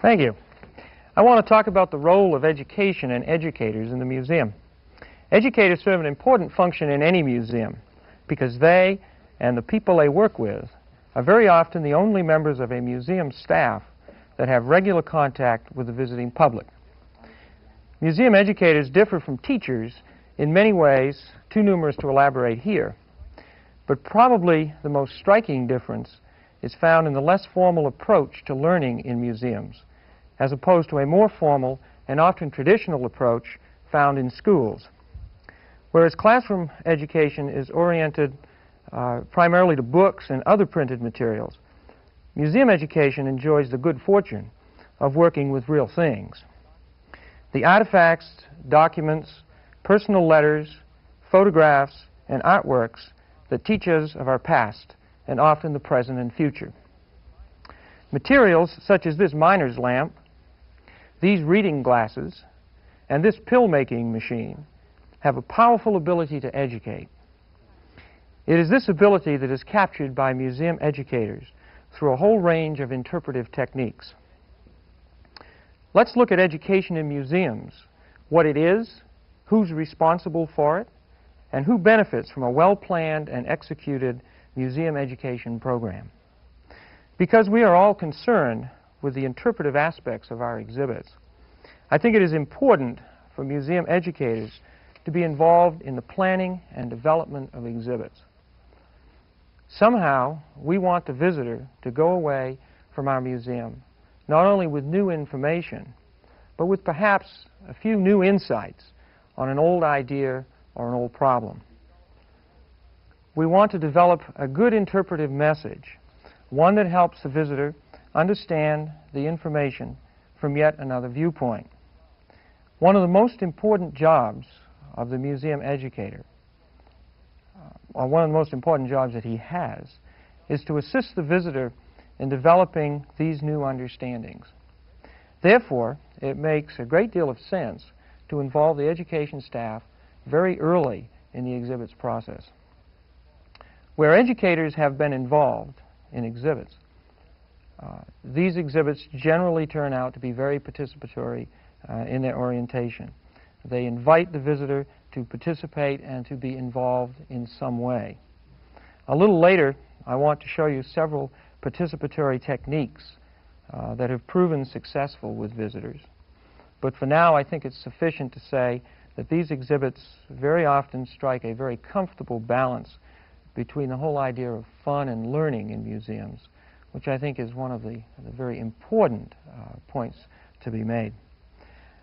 Thank you. I want to talk about the role of education and educators in the museum. Educators serve an important function in any museum because they and the people they work with are very often the only members of a museum staff that have regular contact with the visiting public. Museum educators differ from teachers in many ways, too numerous to elaborate here. But probably the most striking difference is found in the less formal approach to learning in museums, as opposed to a more formal and often traditional approach found in schools. Whereas classroom education is oriented primarily to books and other printed materials, museum education enjoys the good fortune of working with real things. The artifacts, documents, personal letters, photographs, and artworks that teach us of our past and often the present and future. Materials such as this miner's lamp, these reading glasses, and this pill-making machine have a powerful ability to educate. It is this ability that is captured by museum educators through a whole range of interpretive techniques. Let's look at education in museums, what it is, who's responsible for it, and who benefits from a well-planned and executed museum education program. Because we are all concerned with the interpretive aspects of our exhibits, I think it is important for museum educators to be involved in the planning and development of exhibits. Somehow, we want the visitor to go away from our museum not only with new information, but with perhaps a few new insights on an old idea or an old problem. We want to develop a good interpretive message, one that helps the visitor understand the information from yet another viewpoint. One of the most important jobs of the museum educator, or one of the most important jobs that he has, is to assist the visitor in developing these new understandings. Therefore, it makes a great deal of sense to involve the education staff very early in the exhibits process. Where educators have been involved in exhibits, these exhibits generally turn out to be very participatory in their orientation. They invite the visitor to participate and to be involved in some way. A little later, I want to show you several participatory techniques that have proven successful with visitors. But for now, I think it's sufficient to say that these exhibits very often strike a very comfortable balance between the whole idea of fun and learning in museums, which I think is one of the very important points to be made.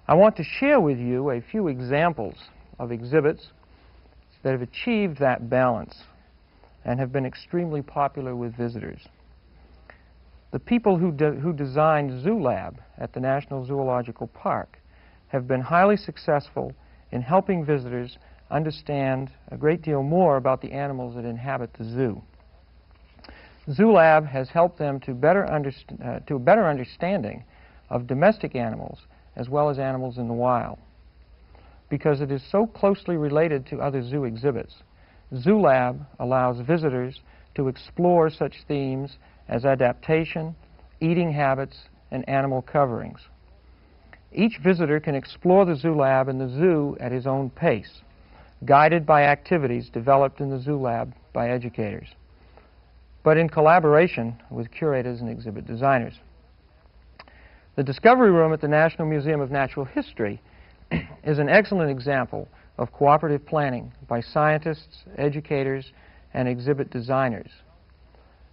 I want to share with you a few examples of exhibits that have achieved that balance and have been extremely popular with visitors. The people who designed Zoo Lab at the National Zoological Park have been highly successful in helping visitors understand a great deal more about the animals that inhabit the zoo. Zoo Lab has helped them to a better understanding of domestic animals as well as animals in the wild. Because it is so closely related to other zoo exhibits, Zoo Lab allows visitors to explore such themes as adaptation, eating habits, and animal coverings. Each visitor can explore the Zoo Lab and the zoo at his own pace, guided by activities developed in the Zoo Lab by educators, but in collaboration with curators and exhibit designers. The Discovery Room at the National Museum of Natural History is an excellent example of cooperative planning by scientists, educators, and exhibit designers.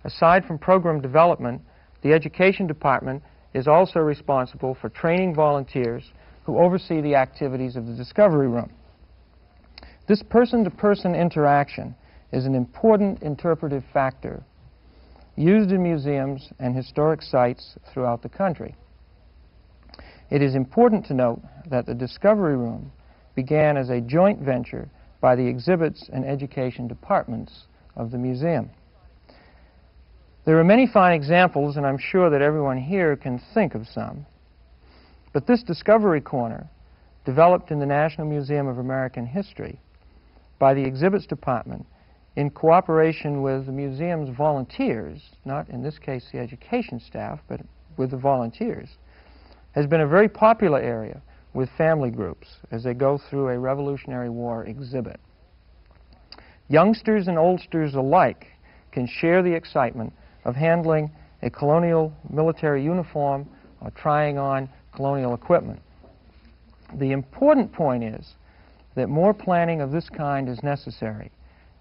Aside from program development, the Education Department is also responsible for training volunteers who oversee the activities of the Discovery Room. This person-to-person interaction is an important interpretive factor used in museums and historic sites throughout the country. It is important to note that the Discovery Room began as a joint venture by the exhibits and education departments of the museum. There are many fine examples, and I'm sure that everyone here can think of some. But this Discovery Corner, developed in the National Museum of American History by the Exhibits Department in cooperation with the museum's volunteers, not in this case the education staff, but with the volunteers, has been a very popular area with family groups as they go through a Revolutionary War exhibit. Youngsters and oldsters alike can share the excitement of handling a colonial military uniform or trying on colonial equipment. The important point is that more planning of this kind is necessary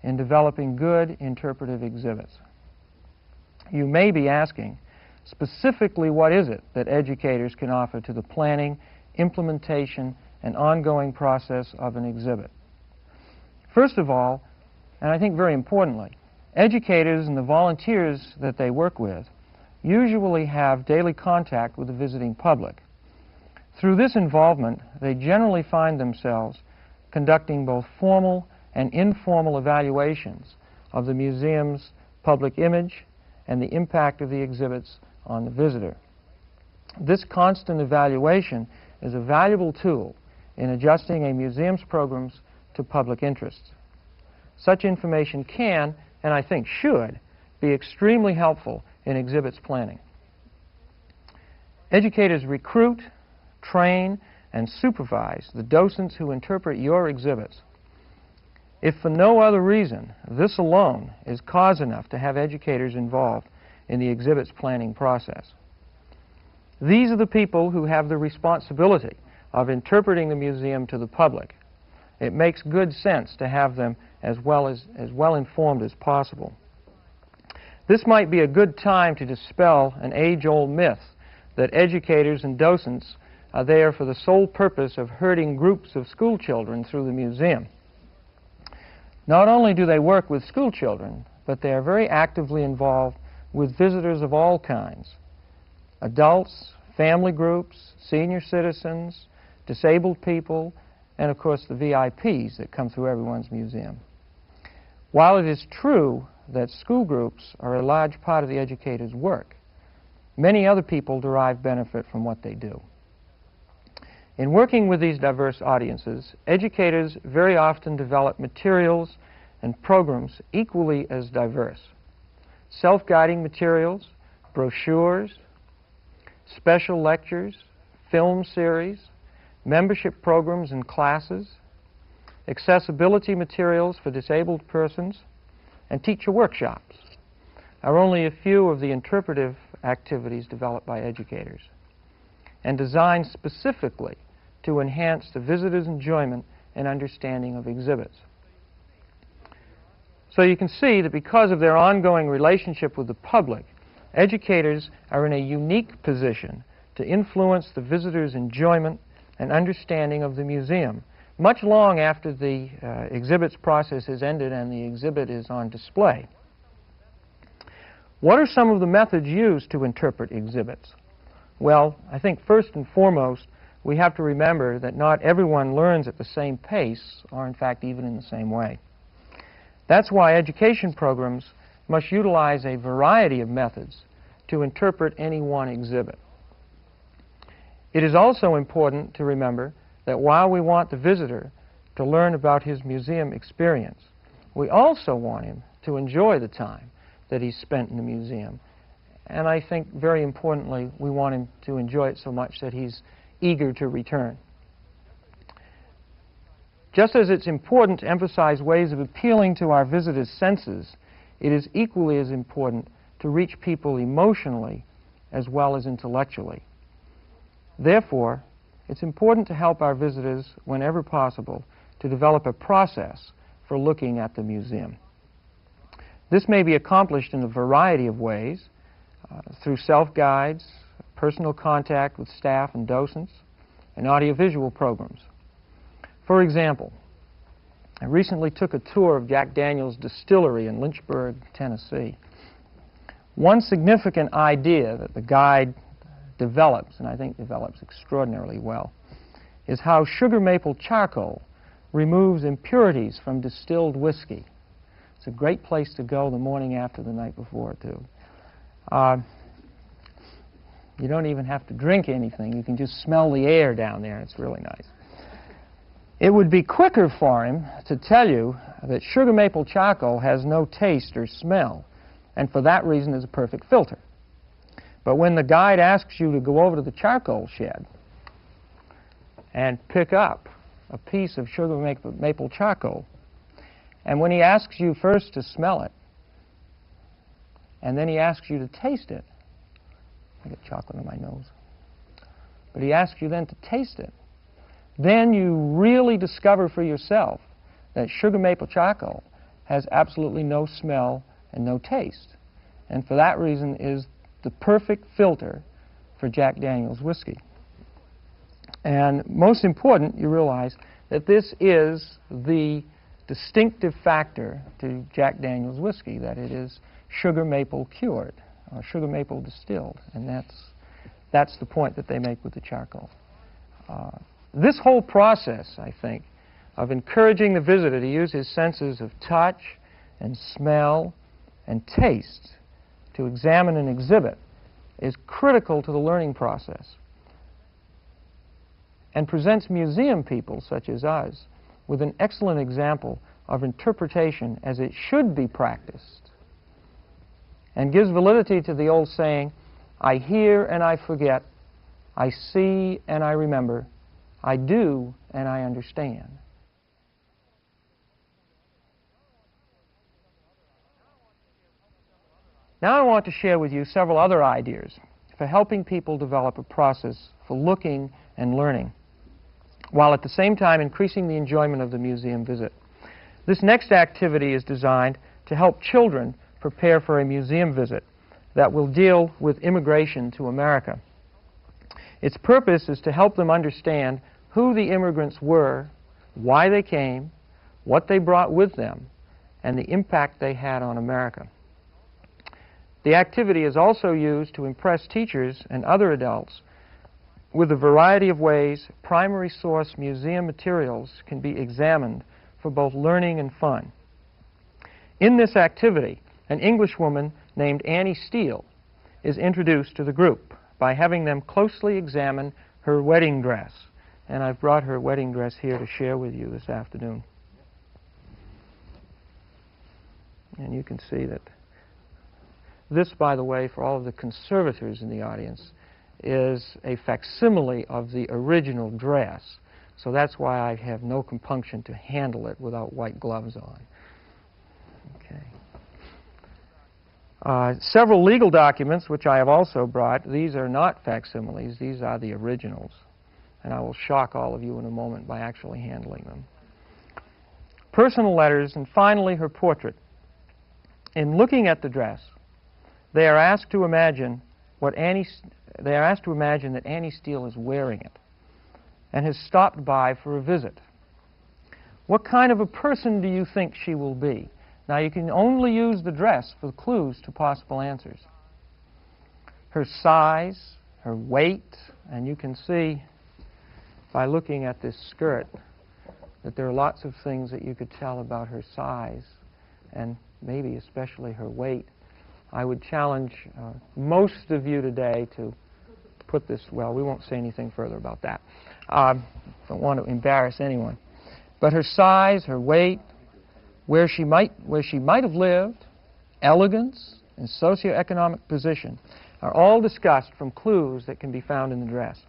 in developing good interpretive exhibits. You may be asking, specifically, what is it that educators can offer to the planning, implementation, and ongoing process of an exhibit? First of all, and I think very importantly, educators and the volunteers that they work with usually have daily contact with the visiting public. Through this involvement, they generally find themselves conducting both formal and informal evaluations of the museum's public image and the impact of the exhibits on the visitor. This constant evaluation is a valuable tool in adjusting a museum's programs to public interests. Such information can, and I think should, be extremely helpful in exhibits planning. Educators recruit, train, and supervise the docents who interpret your exhibits. If for no other reason, this alone is cause enough to have educators involved in the exhibits planning process. These are the people who have the responsibility of interpreting the museum to the public. It makes good sense to have them as well informed as possible. This might be a good time to dispel an age-old myth that educators and docents are there for the sole purpose of herding groups of school children through the museum. Not only do they work with school children, but they are very actively involved with visitors of all kinds: adults, family groups, senior citizens, disabled people, and of course the VIPs that come through everyone's museum. While it is true that school groups are a large part of the educator's work, many other people derive benefit from what they do. In working with these diverse audiences, educators very often develop materials and programs equally as diverse. Self-guiding materials, brochures, special lectures, film series, membership programs and classes, accessibility materials for disabled persons, and teacher workshops are only a few of the interpretive activities developed by educators and designed specifically to enhance the visitor's enjoyment and understanding of exhibits. So you can see that because of their ongoing relationship with the public, educators are in a unique position to influence the visitor's enjoyment and understanding of the museum, much long after the exhibits process has ended and the exhibit is on display. What are some of the methods used to interpret exhibits? Well, I think first and foremost, we have to remember that not everyone learns at the same pace, or in fact even in the same way. That's why education programs must utilize a variety of methods to interpret any one exhibit. It is also important to remember that while we want the visitor to learn about his museum experience, we also want him to enjoy the time that he's spent in the museum. And I think very importantly, we want him to enjoy it so much that he's eager to return. Just as it's important to emphasize ways of appealing to our visitors' senses, it is equally as important to reach people emotionally as well as intellectually. Therefore, it's important to help our visitors, whenever possible, to develop a process for looking at the museum. This may be accomplished in a variety of ways, through self-guides, personal contact with staff and docents, and audiovisual programs. For example, I recently took a tour of Jack Daniel's distillery in Lynchburg, Tennessee. One significant idea that the guide develops, and I think develops extraordinarily well, is how sugar maple charcoal removes impurities from distilled whiskey. It's a great place to go the morning after the night before, too. You don't even have to drink anything. You can just smell the air down there. It's really nice. It would be quicker for him to tell you that sugar maple charcoal has no taste or smell, and for that reason is a perfect filter. But when the guide asks you to go over to the charcoal shed and pick up a piece of sugar maple charcoal, and when he asks you first to smell it, and then he asks you to taste it, I get chocolate in my nose, but he asks you then to taste it, then you really discover for yourself that sugar maple charcoal has absolutely no smell and no taste, and for that reason is the perfect filter for Jack Daniel's whiskey. And most important, you realize that this is the distinctive factor to Jack Daniel's whiskey, that it is sugar maple cured, or sugar maple distilled, and that's the point that they make with the charcoal. This whole process, I think, of encouraging the visitor to use his senses of touch and smell and taste to examine and exhibit is critical to the learning process and presents museum people such as us with an excellent example of interpretation as it should be practiced, and gives validity to the old saying, I hear and I forget, I see and I remember, I do and I understand. Now I want to share with you several other ideas for helping people develop a process for looking and learning, while at the same time increasing the enjoyment of the museum visit. This next activity is designed to help children prepare for a museum visit that will deal with immigration to America. Its purpose is to help them understand who the immigrants were, why they came, what they brought with them, and the impact they had on America. The activity is also used to impress teachers and other adults with a variety of ways primary source museum materials can be examined for both learning and fun. In this activity, an Englishwoman named Annie Steele is introduced to the group by having them closely examine her wedding dress. And I've brought her wedding dress here to share with you this afternoon. And you can see that this, by the way, for all of the conservators in the audience, is a facsimile of the original dress. So that's why I have no compunction to handle it without white gloves on. Okay. Several legal documents, which I have also brought, these are not facsimiles, these are the originals. And I will shock all of you in a moment by actually handling them. Personal letters, and finally her portrait. In looking at the dress, they are asked to imagine that Annie Steele is wearing it and has stopped by for a visit. What kind of a person do you think she will be? Now, you can only use the dress for clues to possible answers. Her size, her weight, and you can see by looking at this skirt that there are lots of things that you could tell about her size and maybe especially her weight. I would challenge most of you today to put this, well, we won't say anything further about that. Don't want to embarrass anyone. But her size, her weight, where she might have lived, elegance, and socioeconomic position are all discussed from clues that can be found in the dress.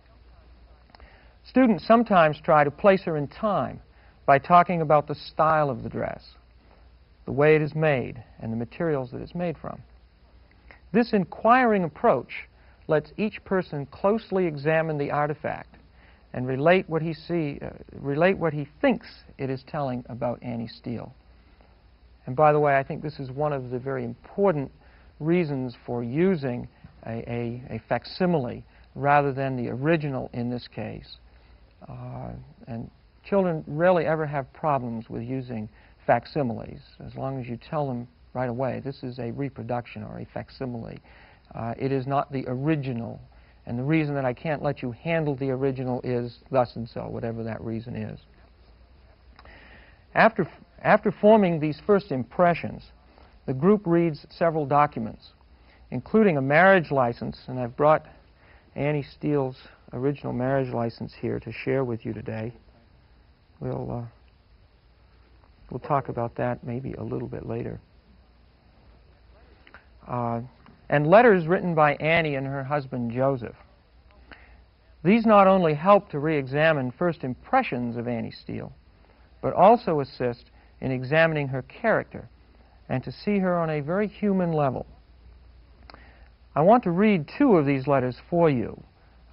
Students sometimes try to place her in time by talking about the style of the dress, the way it is made, and the materials that it's made from. This inquiring approach lets each person closely examine the artifact and relate what he thinks it is telling about Annie Steele. And by the way, I think this is one of the very important reasons for using a facsimile rather than the original in this case. And children rarely ever have problems with using facsimiles, as long as you tell them right away, this is a reproduction or a facsimile. It is not the original, and the reason that I can't let you handle the original is thus and so, whatever that reason is. After forming these first impressions, the group reads several documents, including a marriage license, and I've brought Annie Steele's original marriage license here to share with you today. We'll talk about that maybe a little bit later. and letters written by Annie and her husband Joseph. These not only help to re-examine first impressions of Annie Steele, but also assist in examining her character and to see her on a very human level. I want to read two of these letters for you,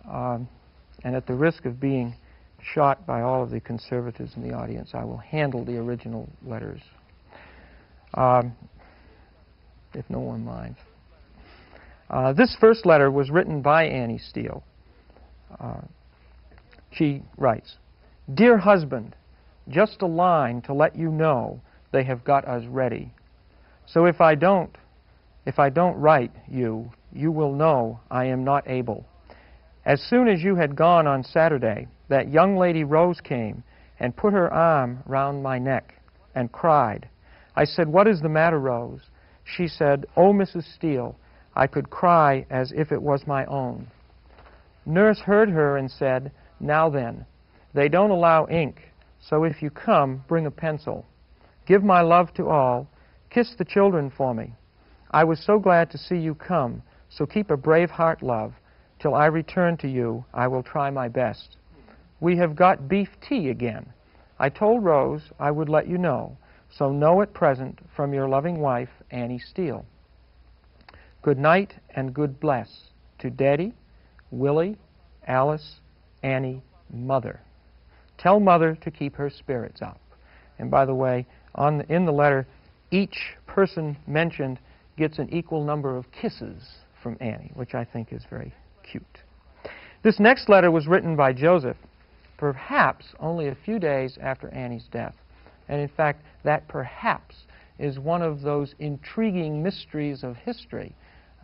and at the risk of being shot by all of the conservatives in the audience, I will handle the original letters, if no one minds. This first letter was written by Annie Steele. She writes, "Dear husband, just a line to let you know they have got us ready. So if I don't write you, you will know I am not able. As soon as you had gone on Saturday, that young lady Rose came and put her arm round my neck and cried. I said, 'What is the matter, Rose?' She said, 'Oh, Mrs. Steele, I could cry as if it was my own.' Nurse heard her and said, 'Now then, they don't allow ink, so if you come, bring a pencil. Give my love to all. Kiss the children for me. I was so glad to see you come, so keep a brave heart, love. Till I return to you, I will try my best. We have got beef tea again. I told Rose I would let you know, so know at present from your loving wife, Annie Steele. Good night and good bless to Daddy, Willie, Alice, Annie, Mother. Tell Mother to keep her spirits up.'" And by the way, in the letter, each person mentioned gets an equal number of kisses from Annie, which I think is very cute. This next letter was written by Joseph, perhaps only a few days after Annie's death. And in fact, that perhaps is one of those intriguing mysteries of history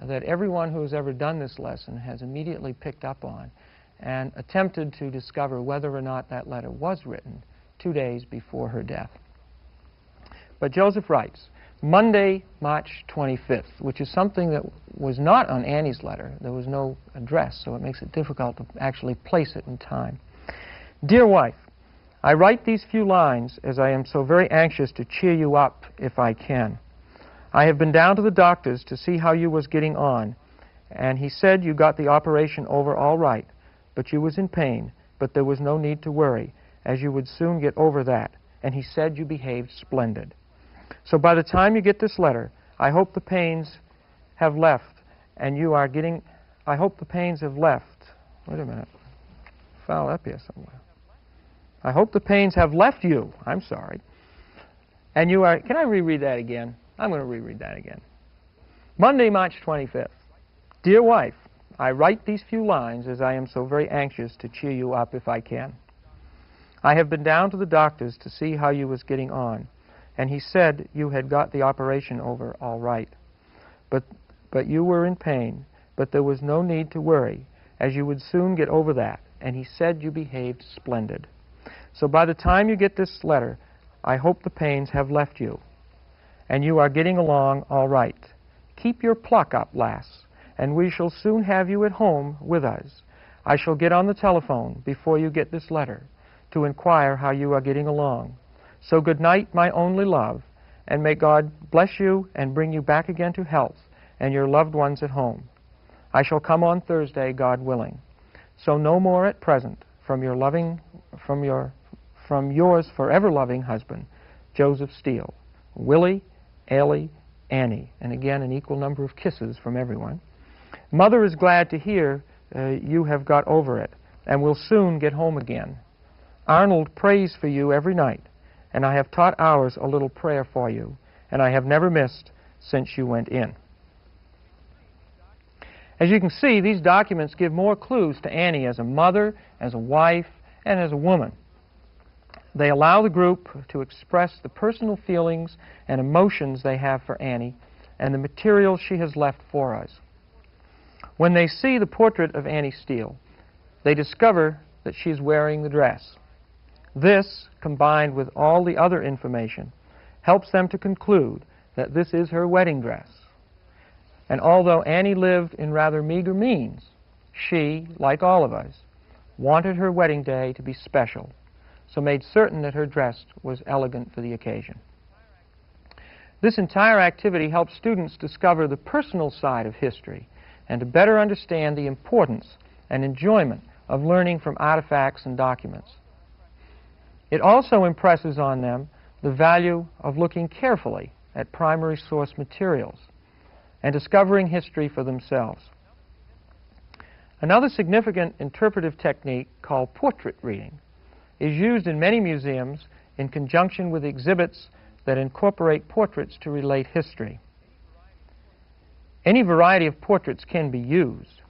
that everyone who has ever done this lesson has immediately picked up on and attempted to discover whether or not that letter was written 2 days before her death. But Joseph writes, Monday, March 25th, which is something that was not on Annie's letter. There was no address, so it makes it difficult to actually place it in time. "Dear wife, I write these few lines as I am so very anxious to cheer you up if I can. I have been down to the doctor's to see how you was getting on, and he said you got the operation over all right, but you was in pain, but there was no need to worry, as you would soon get over that, and he said you behaved splendid. So by the time you get this letter, I hope the pains have left, and you are getting, I hope the pains have left, wait a minute, foul up here somewhere. I hope the pains have left you, I'm sorry, and you are, can I reread that again? I'm going to reread that again. Monday, March 25th. Dear wife, I write these few lines as I am so very anxious to cheer you up if I can. I have been down to the doctor's to see how you was getting on, and he said you had got the operation over all right. But you were in pain, but there was no need to worry, as you would soon get over that, and he said you behaved splendid. So by the time you get this letter, I hope the pains have left you, and you are getting along all right. Keep your pluck up, lass, and we shall soon have you at home with us. I shall get on the telephone before you get this letter to inquire how you are getting along. So good night, my only love, and may God bless you and bring you back again to health and your loved ones at home. I shall come on Thursday, God willing. So no more at present from yours forever loving husband, Joseph Steele. Willie, Allie, Annie, and again an equal number of kisses from everyone. Mother is glad to hear you have got over it and will soon get home again. Arnold prays for you every night, and I have taught ours a little prayer for you, and I have never missed since you went in. As you can see, these documents give more clues to Annie as a mother, as a wife, and as a woman. They allow the group to express the personal feelings and emotions they have for Annie and the material she has left for us. When they see the portrait of Annie Steele, they discover that she is wearing the dress. This, combined with all the other information, helps them to conclude that this is her wedding dress. And although Annie lived in rather meager means, she, like all of us, wanted her wedding day to be special, so made certain that her dress was elegant for the occasion. This entire activity helps students discover the personal side of history and to better understand the importance and enjoyment of learning from artifacts and documents. It also impresses on them the value of looking carefully at primary source materials and discovering history for themselves. Another significant interpretive technique called portrait reading is used in many museums in conjunction with exhibits that incorporate portraits to relate history. Any variety of portraits can be used.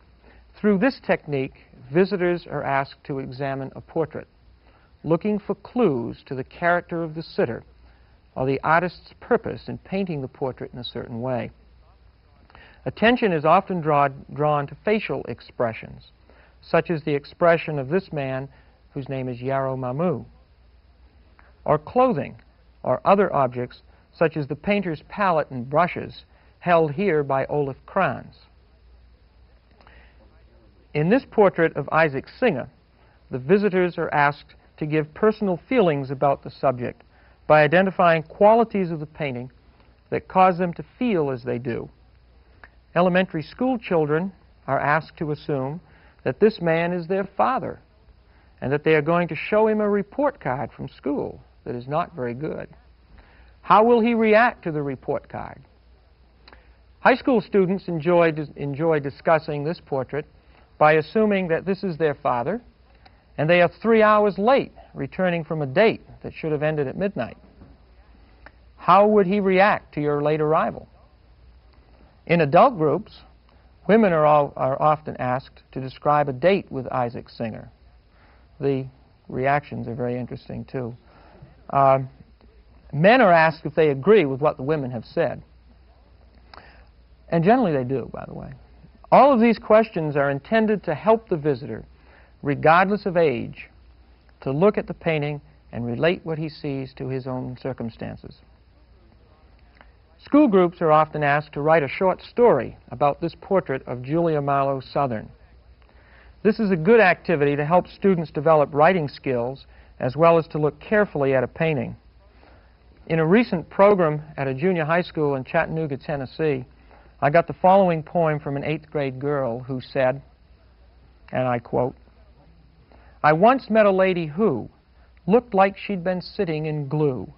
Through this technique, visitors are asked to examine a portrait, looking for clues to the character of the sitter or the artist's purpose in painting the portrait in a certain way. Attention is often drawn to facial expressions, such as the expression of this man whose name is Yarrow Mamu, or clothing, or other objects such as the painter's palette and brushes held here by Olaf Kranz. In this portrait of Isaac Singer, the visitors are asked to give personal feelings about the subject by identifying qualities of the painting that cause them to feel as they do. Elementary school children are asked to assume that this man is their father and that they are going to show him a report card from school that is not very good. How will he react to the report card? High school students enjoy discussing this portrait by assuming that this is their father and they are 3 hours late returning from a date that should have ended at midnight. How would he react to your late arrival? In adult groups, women are often asked to describe a date with Isaac Singer. The reactions are very interesting, too. Men are asked if they agree with what the women have said. And generally they do, by the way. All of these questions are intended to help the visitor, regardless of age, to look at the painting and relate what he sees to his own circumstances. School groups are often asked to write a short story about this portrait of Julia Marlowe Southern. This is a good activity to help students develop writing skills as well as to look carefully at a painting. In a recent program at a junior high school in Chattanooga, Tennessee, I got the following poem from an 8th grade girl who said, and I quote, "I once met a lady who looked like she'd been sitting in glue.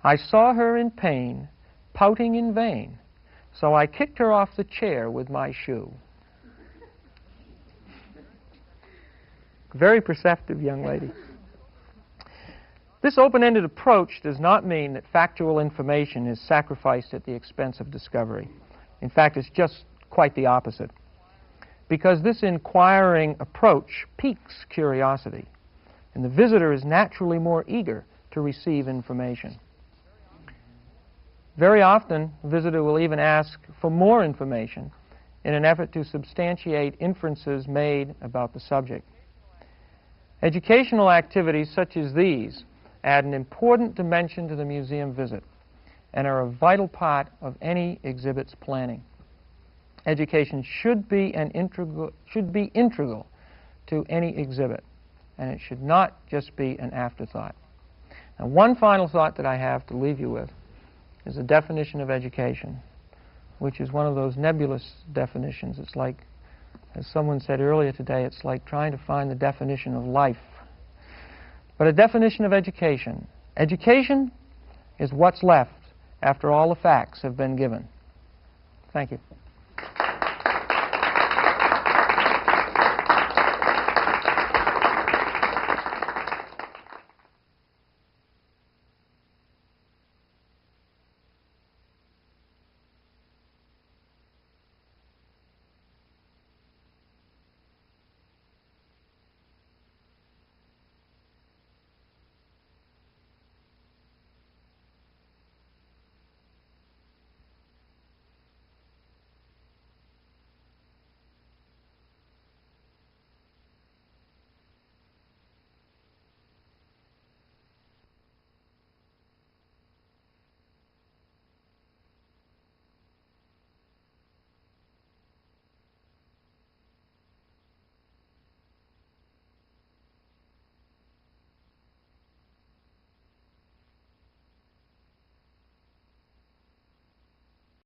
I saw her in pain, pouting in vain, so I kicked her off the chair with my shoe." Very perceptive young lady. This open-ended approach does not mean that factual information is sacrificed at the expense of discovery. In fact, it's just quite the opposite. Because this inquiring approach piques curiosity, and the visitor is naturally more eager to receive information. Very often, the visitor will even ask for more information in an effort to substantiate inferences made about the subject. Educational activities such as these add an important dimension to the museum visit and are a vital part of any exhibit's planning. Education should be integral to any exhibit, and it should not just be an afterthought. Now, one final thought that I have to leave you with is a definition of education, which is one of those nebulous definitions. It's like, as someone said earlier today, it's like trying to find the definition of life. But a definition of education. Education is what's left after all the facts have been given. Thank you.